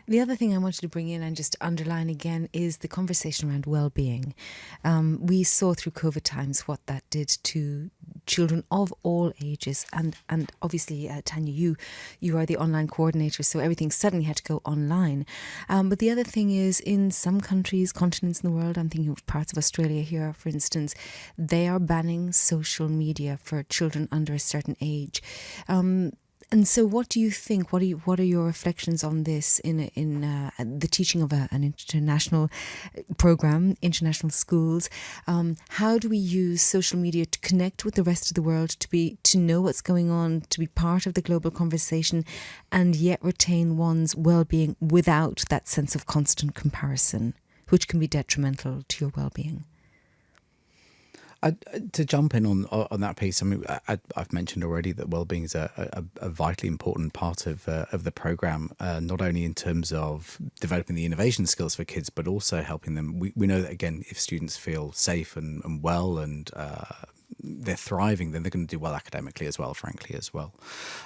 The other thing I wanted to bring in and just underline again is the conversation around well-being. We saw through COVID times what that did to children of all ages, and obviously, Tanya, you are the online coordinator, so everything suddenly had to go online. But the other thing is, in some countries, continents in the world, I'm thinking of parts of Australia here, for instance, they are banning social media for children under a certain age. And so, what do you think? What are your reflections on this in the teaching of an international program, international schools? How do we use social media to connect with the rest of the world, to know what's going on, to be part of the global conversation, and yet retain one's well-being without that sense of constant comparison, which can be detrimental to your well-being? To jump in on that piece, I mean, I've mentioned already that wellbeing is a vitally important part of the program, not only in terms of developing the innovation skills for kids, but also helping them. We know that, again, if students feel safe and well and they're thriving, then they're going to do well academically as well, frankly, as well.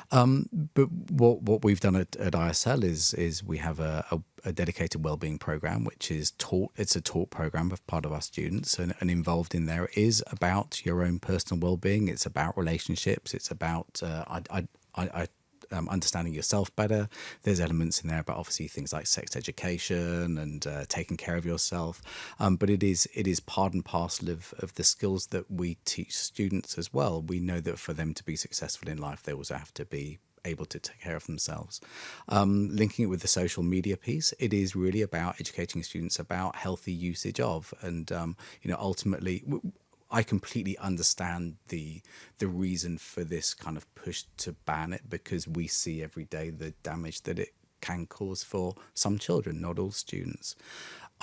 But what we've done at ISL is we have a dedicated wellbeing program, which is taught. It's a taught program of part of our students, and involved in there is about your own personal wellbeing. It's about relationships. It's about understanding yourself better. There's elements in there about obviously things like sex education and taking care of yourself. But it is part and parcel of the skills that we teach students as well. We know that for them to be successful in life, they also have to be able to take care of themselves. Linking it with the social media piece, it is really about educating students about healthy usage of, and ultimately, I completely understand the reason for this kind of push to ban it, because we see every day the damage that it can cause for some children, not all students.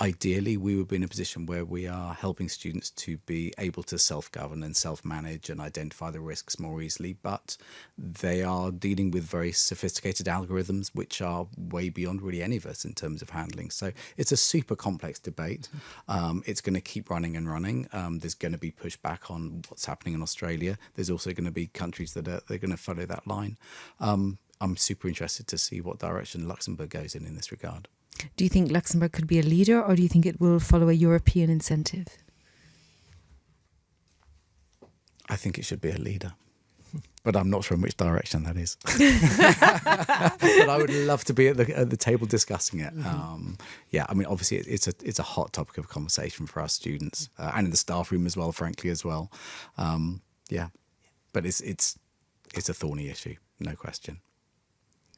Ideally, we would be in a position where we are helping students to be able to self-govern and self-manage and identify the risks more easily, but they are dealing with very sophisticated algorithms which are way beyond really any of us in terms of handling. So it's a super complex debate. It's going to keep running and running. There's going to be pushback on what's happening in Australia. There's also going to be countries that they're going to follow that line. I'm super interested to see what direction Luxembourg goes in this regard. Do you think Luxembourg could be a leader, or do you think it will follow a European incentive? I think it should be a leader, but I'm not sure in which direction that is. But I would love to be at the table discussing it. Yeah, I mean, obviously it's a hot topic of conversation for our students and in the staff room as well, frankly, as well. Yeah, but it's a thorny issue, no question.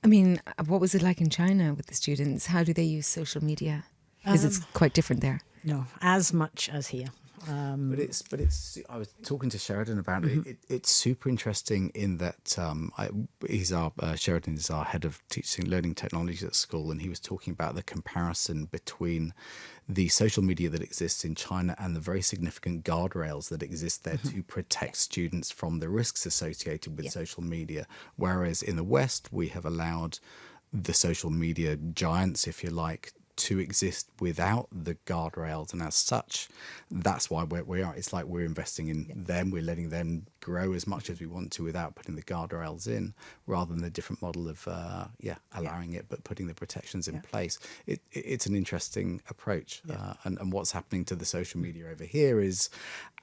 I mean, what was it like in China with the students? How do they use social media? Because it's quite different there. No, as much as here. But it's. I was talking to Sheridan about it. It's super interesting in that Sheridan is our head of teaching learning technologies at school, and he was talking about the comparison between the social media that exists in China and the very significant guardrails that exist there to protect students from the risks associated with social media. Whereas in the West, we have allowed the social media giants, if you like, to exist without the guardrails, and as such, that's why we are. It's like we're investing in them. We're letting them grow as much as we want to without putting the guardrails in, rather than the different model of allowing it but putting the protections in place. It's an interesting approach, and what's happening to the social media over here is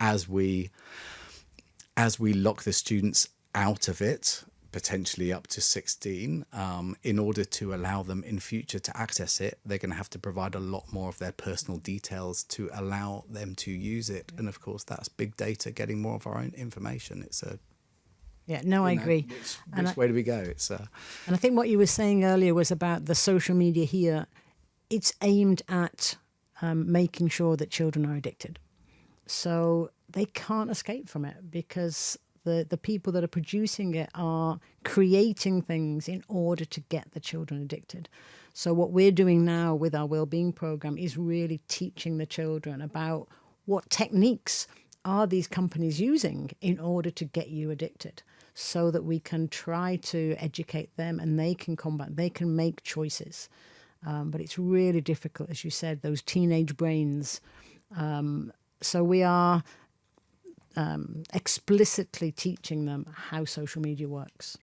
as we lock the students out of it, potentially up to 16, in order to allow them in future to access it, they're going to have to provide a lot more of their personal details to allow them to use it. And of course, that's big data, getting more of our own information. It's a I agree. Which way do we go? And I think what you were saying earlier was about the social media here. It's aimed at making sure that children are addicted. So they can't escape from it, because the people that are producing it are creating things in order to get the children addicted. So what we're doing now with our wellbeing program is really teaching the children about what techniques are these companies using in order to get you addicted, so that we can try to educate them and they can combat, they can make choices. But it's really difficult, as you said, those teenage brains. So we are explicitly teaching them how social media works.